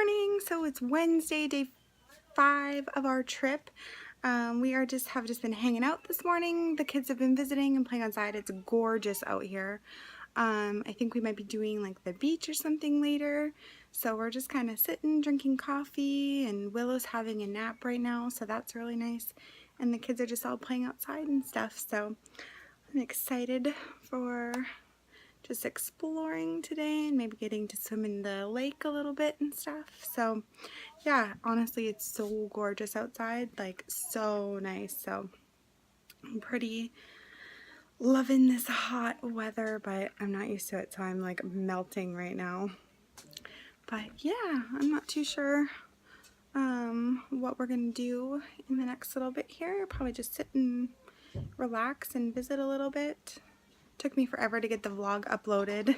morning. So it's Wednesday, day 5 of our trip. We have just been hanging out this morning. The kids have been visiting and playing outside. It's gorgeous out here. I think we might be doing like the beach or something later. So we're just kind of sitting, drinking coffee, and Willow's having a nap right now, so that's really nice. And the kids are just all playing outside and stuff. So I'm excited for just exploring today and maybe getting to swim in the lake a little bit and stuff. So yeah, honestly, it's so gorgeous outside, like so nice. So I'm pretty loving this hot weather, but I'm not used to it, so I'm like melting right now. But yeah, I'm not too sure what we're gonna do in the next little bit here. Probably just sit and relax and visit a little bit. Took me forever to get the vlog uploaded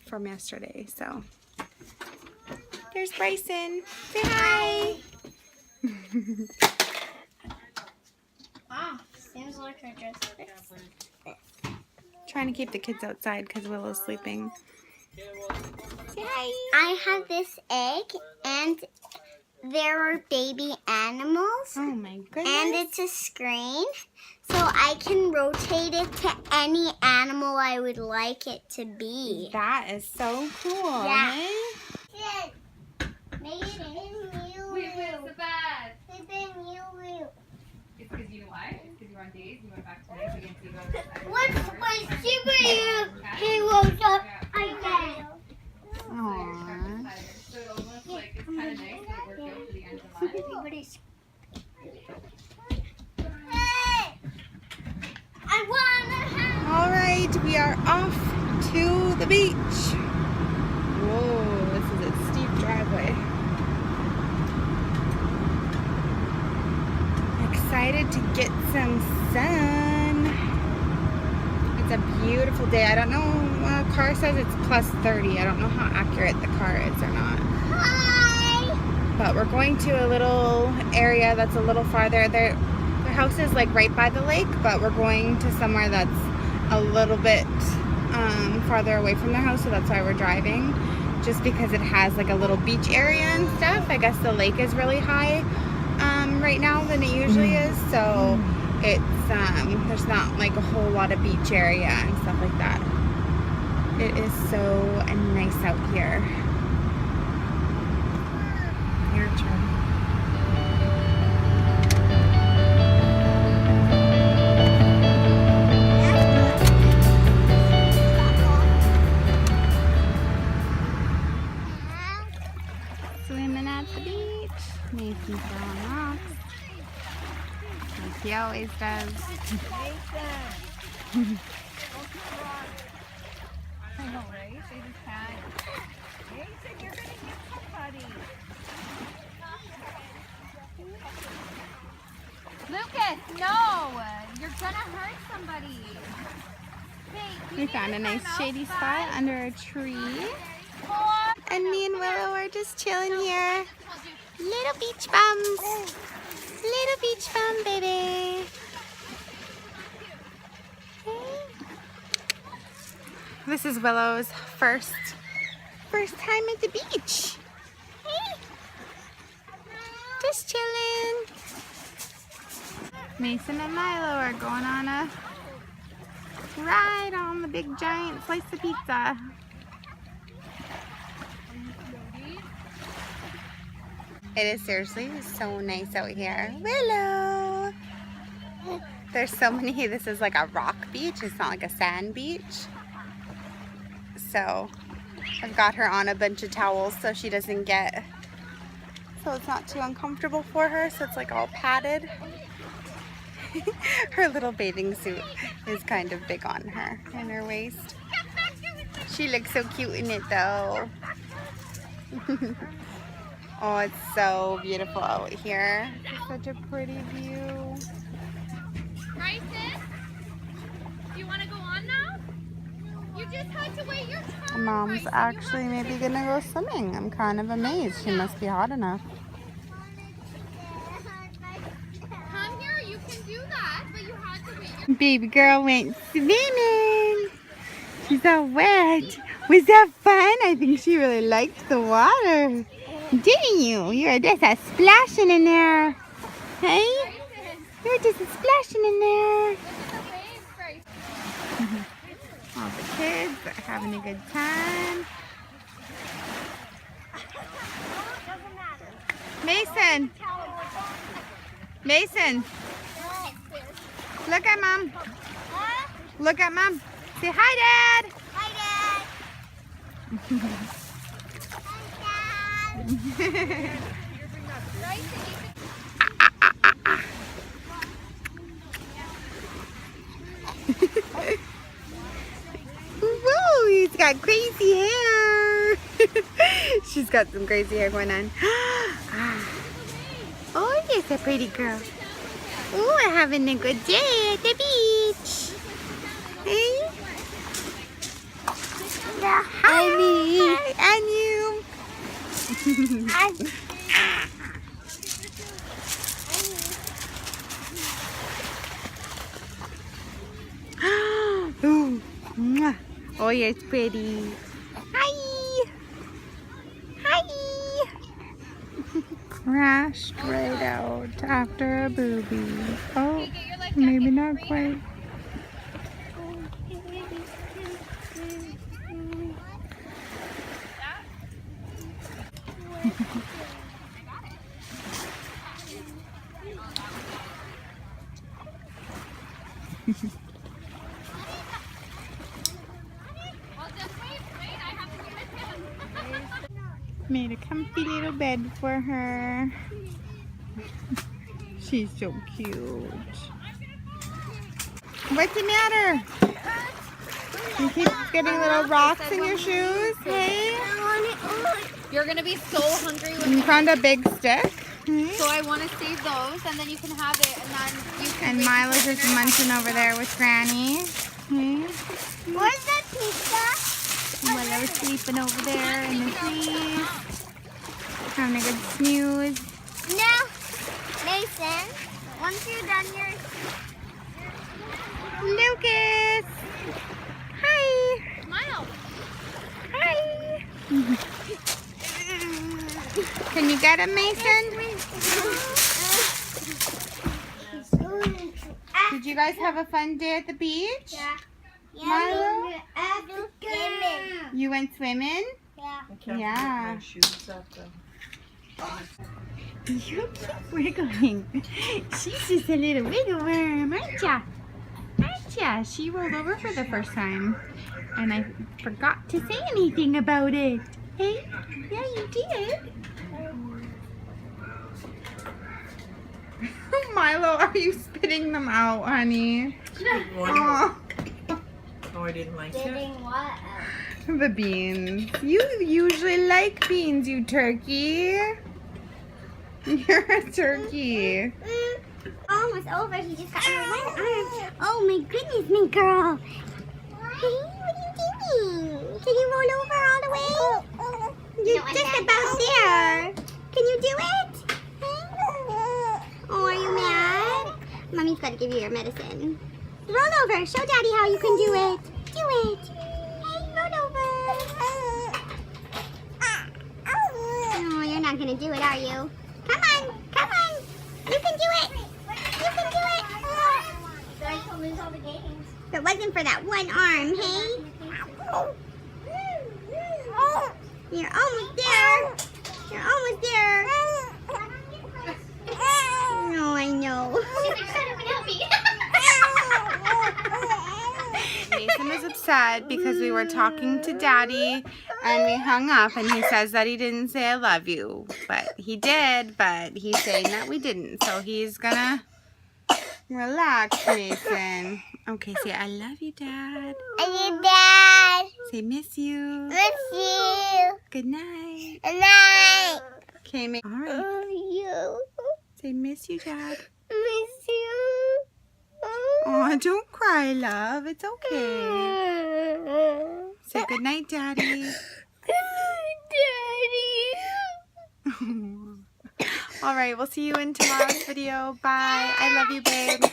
from yesterday, so. There's Bryson. Say hi. Ah, seems like I just fixed this. Trying to keep the kids outside because Willow's sleeping. Say hi. I have this egg, and there are baby animals. Oh my goodness. And it's a screen, so I can rotate it to any animal I would like it to be. That is so cool. Yeah. Hey? Wait, where's the bed? It's because you know why? It's because you were on days, you went back today, so you didn't see those. What's my super he woke up again? Aww. So it almost like it's kind of nice that it worked out to the end of the month. I wanna have. Alright, we are off to the beach. Whoa, this is a steep driveway. Excited to get some sun. It's a beautiful day. I don't know, car says it's plus 30. I don't know how accurate the car is or not. Hi. But we're going to a little area that's a little farther. Their house is like right by the lake, but we're going to somewhere that's a little bit farther away from their house, so that's why we're driving. Just because it has like a little beach area and stuff. I guess the lake is really high right now than it usually is, so it's there's not like a whole lot of beach area and stuff like that. It is so nice out here. Your turn. Swimming at the beach. Nathan's throwing rocks. Like he always does. I know, right? They just can't. Nathan, you're gonna hit somebody. Lucas, no! You're gonna hurt somebody. Hey, We found a nice shady spot under a tree. And me and Willow are just chilling here. Little beach bums. Little beach bum, baby. Hey. This is Willow's first time at the beach. Hey. Just chilling. Mason and Milo are going on a ride on the big giant slice of pizza. It is seriously so nice out here. Willow! There's so many, this is like a rock beach, it's not like a sand beach. So I've got her on a bunch of towels so she doesn't get, so it's not too uncomfortable for her, so it's like all padded. Her little bathing suit is kind of big on her and her waist. She looks so cute in it though. Oh, it's so beautiful out here. It's such a pretty view. Bryson, do you want to go on now? You just had to wait your turn. Mom's Bryson. actually maybe gonna go swimming. I'm kind of amazed. She must be hot enough. Come here, you can do that, but you had to wait your Baby girl went swimming. She's all wet. Was that fun? I think she really liked the water. Didn't you? You were just a splashing in there. Hey? You were just a splashing in there. All the kids are having a good time. Mason. Mason. Look at Mom. Look at Mom. Say hi, Dad. Hi, Dad. Whoa, he's got crazy hair. She's got some crazy hair going on. Oh, yes, a pretty girl. Oh, we're having a good day at the beach. Hey? Yeah, Hi, and you. Ooh, mwah. Oh, yeah, it's pretty. Hi. Hi. Crashed right out after a booby. Oh, maybe not quite. Made a comfy little bed for her. She's so cute. What's the matter? You keep getting little rocks in your shoes, hey? You're gonna be so hungry when You found a big stick? so I want to save those, and then you can have it, and then you can. And wait Milo's for just dinner. munching over there with Granny. where's the pizza? Willow's sleeping over there in the trees. Having a good snooze. No, Mason. Once you're done your Lucas! Hi! Smile. Hi! Can you get him, Mason? Did you guys have a fun day at the beach? Milo? You went swimming? Yeah. You keep wiggling. She's just a little wiggle worm, aren't ya? Aren't ya? She rolled over for the first time. And I forgot to say anything about it. Hey? Yeah, you did. Milo, are you spitting them out, honey? Aw. Oh, I didn't like it. Getting what? The beans. You usually like beans, you turkey. You're a turkey. Almost over. He just got her one arm. Oh my goodness, my girl. Hey, what are you doing? Can you roll over all the way? You're just about there. Can you do it? Oh, are you mad? Mommy's got to give you your medicine. Roll over. Show Daddy how you can do it. Do it. Hey, roll over. Oh, you're not going to do it, are you? Come on. Come on. You can do it. You can do it. If it wasn't for that one arm, hey? You're almost there. You're almost there. No, I know. Mason was upset because we were talking to Daddy and we hung up and he says that he didn't say I love you. But he did, but he's saying that we didn't. So he's gonna relax, Mason. Okay, say I love you, Dad. I need Dad. Say miss you. Miss you. Good night. Good night. Okay, all right. Love you. Say miss you, Dad. Miss you. Oh, don't cry, love. It's okay. Say good night, Daddy. Daddy. All right, we'll see you in tomorrow's video. Bye. I love you, babe.